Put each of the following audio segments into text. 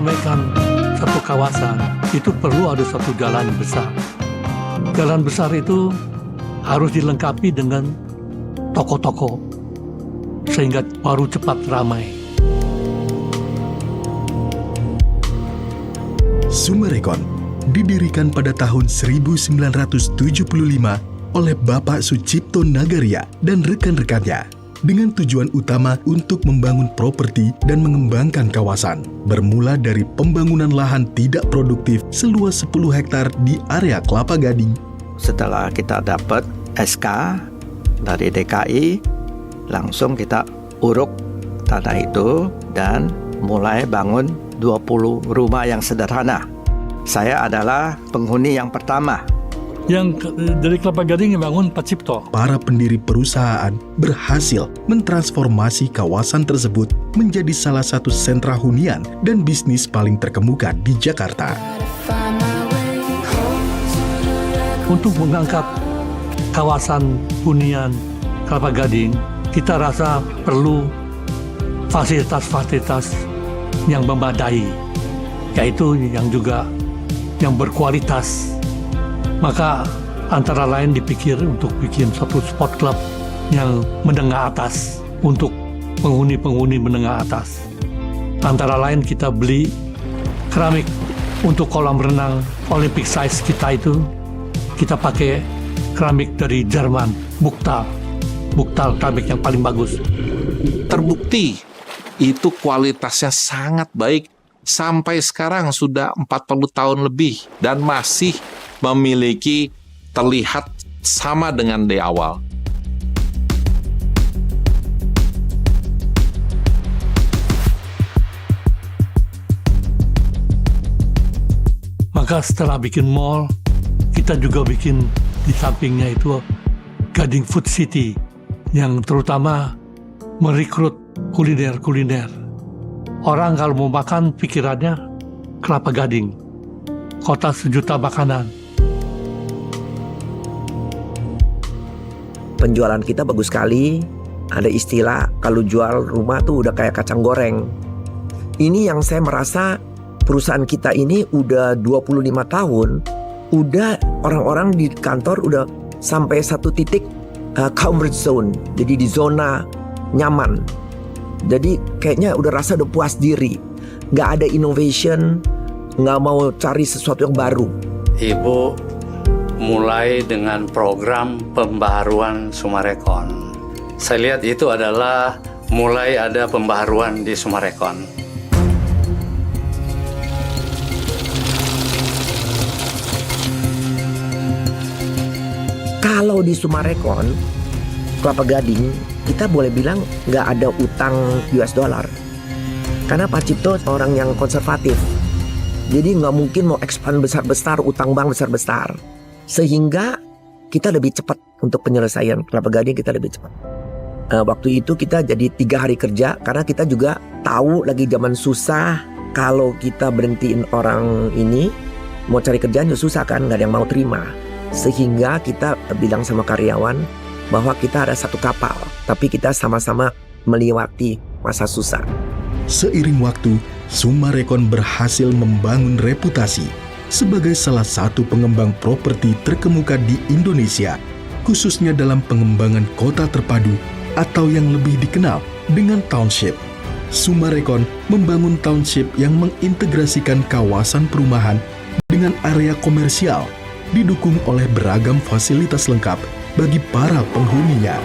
meramaikan satu kawasan, itu perlu ada satu jalan besar. Jalan besar itu harus dilengkapi dengan toko-toko, sehingga baru cepat ramai. Summarecon didirikan pada tahun 1975 oleh Bapak Sucipto Nagaria dan rekan-rekannya dengan tujuan utama untuk membangun properti dan mengembangkan kawasan. Bermula dari pembangunan lahan tidak produktif seluas 10 hektar di area Kelapa Gading. Setelah kita dapat SK dari DKI, langsung kita uruk tanah itu dan mulai bangun 20 rumah yang sederhana. Saya adalah penghuni yang pertama. Yang dari Kelapa Gading yang bangun Pak Cipto. Para pendiri perusahaan berhasil mentransformasi kawasan tersebut menjadi salah satu sentra hunian dan bisnis paling terkemuka di Jakarta. Untuk mengangkat kawasan hunian Kelapa Gading, kita rasa perlu fasilitas-fasilitas yang memadai, yaitu yang berkualitas. Maka antara lain dipikir untuk bikin satu sport club yang menengah atas untuk penghuni-penghuni menengah atas. Antara lain kita beli keramik untuk kolam renang Olympic size kita itu, kita pakai keramik dari Jerman, Buktal keramik yang paling bagus. Terbukti itu kualitasnya sangat baik. Sampai sekarang sudah 40 tahun lebih dan masih memiliki terlihat sama dengan di awal. Maka setelah bikin mall, kita juga bikin di sampingnya itu Gading Food City yang terutama merekrut kuliner. Orang kalau mau makan pikirannya Kelapa Gading, kota sejuta makanan. Penjualan kita bagus sekali. Ada istilah kalau jual rumah tuh udah kayak kacang goreng. Ini yang saya merasa perusahaan kita ini udah 25 tahun, udah orang-orang di kantor udah sampai satu titik comfort zone. Jadi di zona nyaman. Jadi kayaknya udah rasa udah puas diri. Gak ada innovation, gak mau cari sesuatu yang baru. Ibu mulai dengan program pembaharuan Summarecon. Saya lihat itu adalah mulai ada pembaharuan di Summarecon. Kalau di Summarecon, Kelapa Gading, kita boleh bilang nggak ada utang US dollar. Karena Pak Cipto orang yang konservatif. Jadi nggak mungkin mau expand besar-besar, utang bank besar-besar. Sehingga kita lebih cepat untuk penyelesaian Kelapa Gading, kita lebih cepat. Waktu itu kita jadi 3 hari kerja karena kita juga tahu lagi zaman susah. Kalau kita berhentiin orang ini mau cari kerjaan ya susah kan, nggak ada yang mau terima. Sehingga kita bilang sama karyawan bahwa kita ada satu kapal, tapi kita sama-sama melewati masa susah. Seiring waktu, Summarecon berhasil membangun reputasi sebagai salah satu pengembang properti terkemuka di Indonesia, khususnya dalam pengembangan kota terpadu atau yang lebih dikenal dengan township. Summarecon membangun township yang mengintegrasikan kawasan perumahan dengan area komersial, didukung oleh beragam fasilitas lengkap bagi para penghuninya.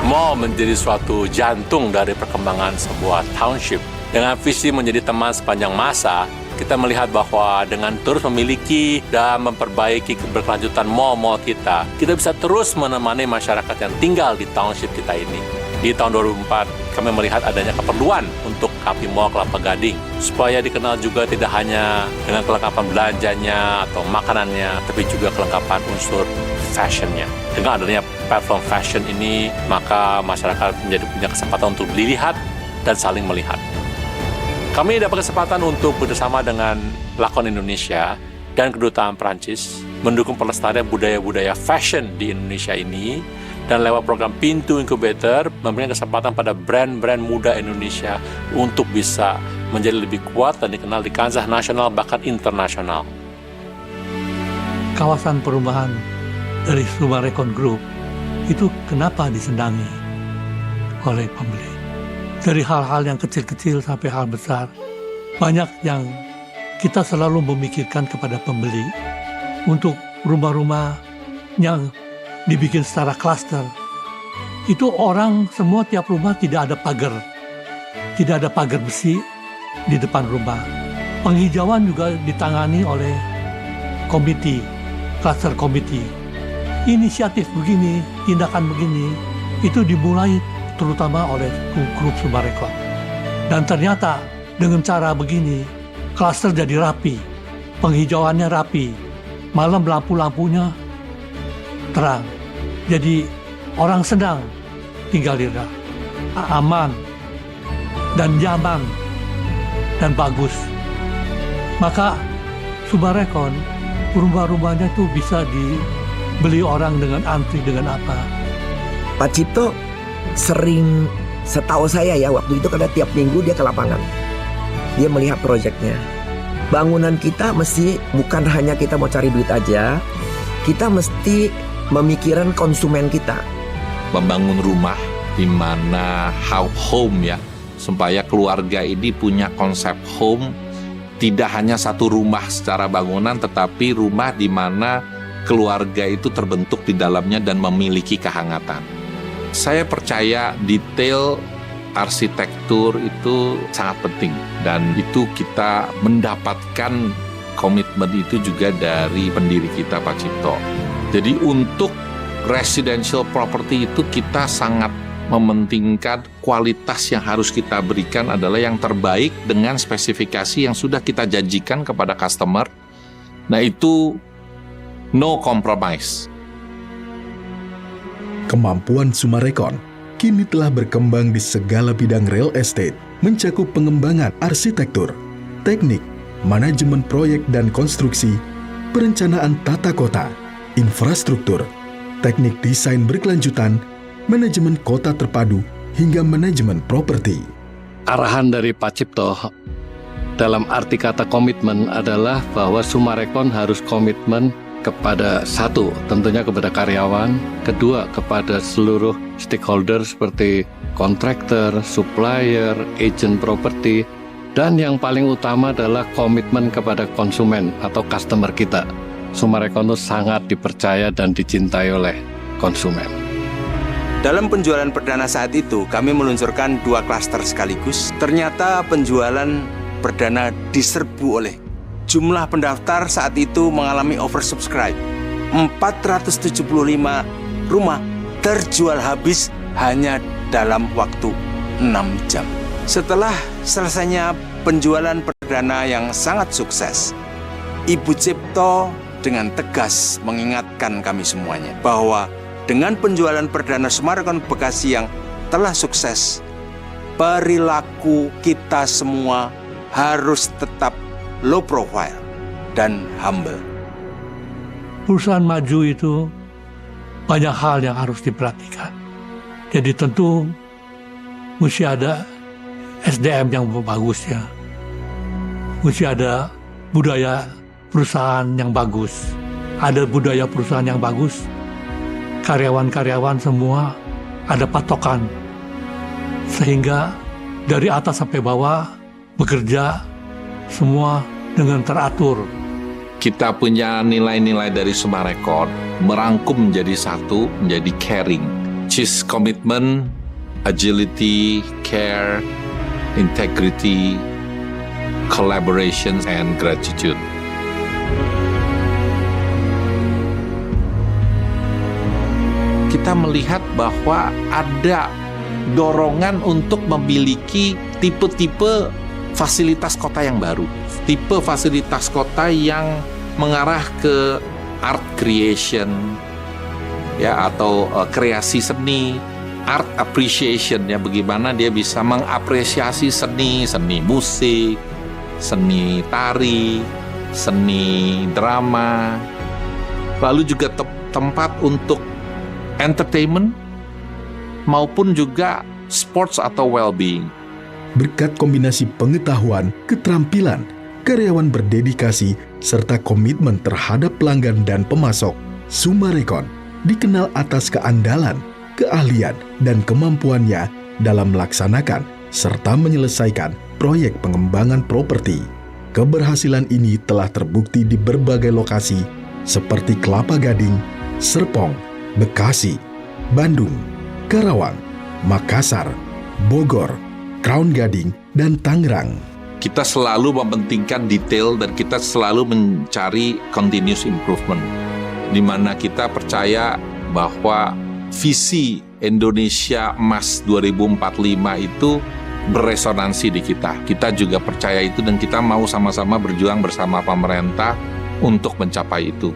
Mall menjadi suatu jantung dari perkembangan sebuah township. Dengan visi menjadi teman sepanjang masa, kita melihat bahwa dengan terus memiliki dan memperbaiki keberlanjutan mall-mall kita bisa terus menemani masyarakat yang tinggal di township kita ini. Di tahun 2004, kami melihat adanya keperluan untuk Kapi Mall Kelapa Gading, supaya dikenal juga tidak hanya dengan kelengkapan belanjanya atau makanannya, tapi juga kelengkapan unsur fashionnya. Dengan adanya platform fashion ini, maka masyarakat menjadi punya kesempatan untuk dilihat dan saling melihat. Kami dapat kesempatan untuk bersama dengan Lakon Indonesia dan Kedutaan Perancis mendukung pelestarian budaya-budaya fashion di Indonesia ini Dan lewat program Pintu Incubator memberikan kesempatan pada brand-brand muda Indonesia untuk bisa menjadi lebih kuat dan dikenal di kancah nasional bahkan internasional. Kawasan perumahan dari Sumarekon Group itu kenapa disenangi oleh pembeli? Dari hal-hal yang kecil-kecil sampai hal besar, banyak yang kita selalu memikirkan kepada pembeli untuk rumah-rumah yang dibikin secara klaster. Itu orang semua tiap rumah tidak ada pagar besi di depan rumah. Penghijauan juga ditangani oleh cluster committee. Inisiatif begini, tindakan begini, itu dimulai terutama oleh grup Sumarekon. Dan ternyata dengan cara begini, klaster jadi rapi, penghijauannya rapi, malam lampu-lampunya terang. Jadi orang senang tinggal di sana, aman dan nyaman dan bagus. Maka Sumarekon rumah-rumahnya itu bisa dibeli orang dengan antri dengan apa. Pak Cipto sering, setahu saya ya, waktu itu karena tiap minggu dia ke lapangan. Dia melihat proyeknya. Bangunan kita mesti bukan hanya kita mau cari duit aja, kita mesti memikirkan konsumen kita. Membangun rumah di mana home ya, supaya keluarga ini punya konsep home, tidak hanya satu rumah secara bangunan, tetapi rumah di mana keluarga itu terbentuk di dalamnya dan memiliki kehangatan. Saya percaya detail arsitektur itu sangat penting, dan itu kita mendapatkan komitmen itu juga dari pendiri kita, Pak Cipto. Jadi untuk residential property itu kita sangat mementingkan kualitas yang harus kita berikan adalah yang terbaik dengan spesifikasi yang sudah kita janjikan kepada customer. Nah itu no compromise. Kemampuan Sumarekon kini telah berkembang di segala bidang real estate, mencakup pengembangan arsitektur, teknik, manajemen proyek dan konstruksi, perencanaan tata kota, infrastruktur, teknik desain berkelanjutan, manajemen kota terpadu, hingga manajemen properti. Arahan dari Pak Cipto dalam arti kata komitmen adalah bahwa Sumarekon harus komitmen kepada satu, tentunya kepada karyawan, kedua kepada seluruh stakeholder seperti kontraktor, supplier, agent properti, dan yang paling utama adalah komitmen kepada konsumen atau customer kita. Sumarekon itu sangat dipercaya dan dicintai oleh konsumen. Dalam penjualan perdana saat itu, kami meluncurkan 2 klaster sekaligus. Ternyata penjualan perdana diserbu oleh jumlah pendaftar saat itu mengalami oversubscribe. 475 rumah terjual habis hanya dalam waktu 6 jam. Setelah selesainya penjualan perdana yang sangat sukses, Ibu Cipto dengan tegas mengingatkan kami semuanya bahwa dengan penjualan perdana Sumarekon Bekasi yang telah sukses, perilaku kita semua harus tetap low profile dan humble. Perusahaan maju itu banyak hal yang harus diperhatikan. Jadi tentu mesti ada SDM yang bagus ya. Mesti ada budaya perusahaan yang bagus. Ada budaya perusahaan yang bagus. Karyawan-karyawan semua ada patokan. Sehingga dari atas sampai bawah bekerja semua dengan teratur. Kita punya nilai-nilai dari Sumarekon merangkum menjadi satu, menjadi caring. Which commitment, agility, care, integrity, collaboration, and gratitude. Kita melihat bahwa ada dorongan untuk memiliki tipe-tipe fasilitas kota yang baru, tipe fasilitas kota yang mengarah ke art creation, ya, atau kreasi seni, art appreciation, ya, bagaimana dia bisa mengapresiasi seni musik, seni tari, seni drama, lalu juga tempat untuk entertainment, maupun juga sports atau well-being. Berkat kombinasi pengetahuan, keterampilan, karyawan berdedikasi, serta komitmen terhadap pelanggan dan pemasok, Summarecon dikenal atas keandalan, keahlian, dan kemampuannya dalam melaksanakan serta menyelesaikan proyek pengembangan properti. Keberhasilan ini telah terbukti di berbagai lokasi seperti Kelapa Gading, Serpong, Bekasi, Bandung, Karawang, Makassar, Bogor, Crown Gading, dan Tangerang. Kita selalu mementingkan detail dan kita selalu mencari continuous improvement, di mana kita percaya bahwa visi Indonesia Emas 2045 itu beresonansi di kita. Kita juga percaya itu dan kita mau sama-sama berjuang bersama pemerintah untuk mencapai itu.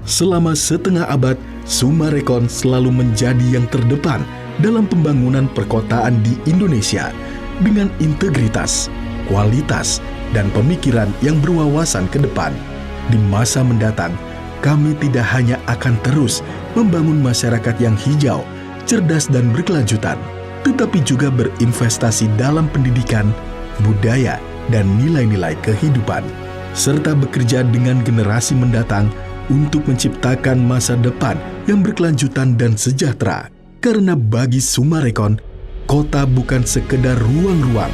Selama setengah abad, Summarecon selalu menjadi yang terdepan dalam pembangunan perkotaan di Indonesia dengan integritas, kualitas, dan pemikiran yang berwawasan ke depan. Di masa mendatang, kami tidak hanya akan terus membangun masyarakat yang hijau, cerdas, dan berkelanjutan, tetapi juga berinvestasi dalam pendidikan, budaya, dan nilai-nilai kehidupan, serta bekerja dengan generasi mendatang untuk menciptakan masa depan yang berkelanjutan dan sejahtera. Karena bagi Summarecon, kota bukan sekedar ruang-ruang,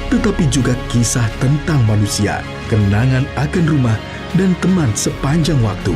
tetapi juga kisah tentang manusia, kenangan akan rumah, dan teman sepanjang waktu.